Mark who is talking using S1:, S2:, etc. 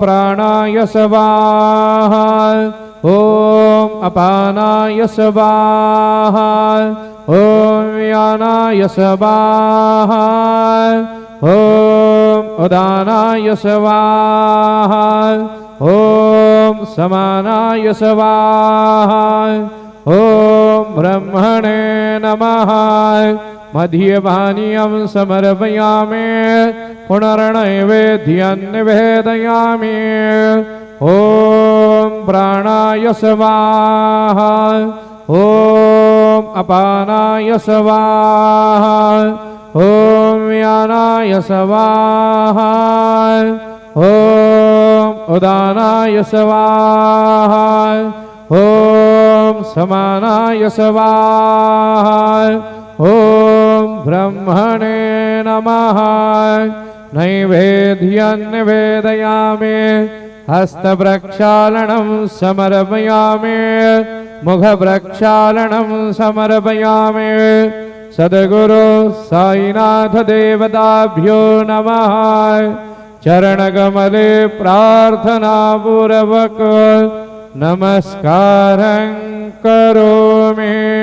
S1: प्राणाय स्वाहा ॐ अपानाय स्वाहा ॐ व्यानाय स्वाहा ॐ उदानाय स्वाहा ॐ समानाय स्वाहा ॐ ब्रह्मणे नमः। मध्यपानीयं समर्पयामि पुनर्नैवेद्यं निवेदयामि। ॐ प्राणाय स्वाहा ॐ अपानाय स्वाहा ॐ व्यानाय स्वाहा ॐ उदानाय स्वाहा ॐ समानाय स्वाहा ॐ ब्रह्मणे नमः। नैवेद्यं निवेदयामि हस्तप्रक्षालनं समर्पयामि मुखप्रक्षालनं समर्पयामि। सद्गुरु साईनाथ देवताभ्यो नमः। चरणकमले प्रार्थनापूर्वक नमस्कारं करोमि।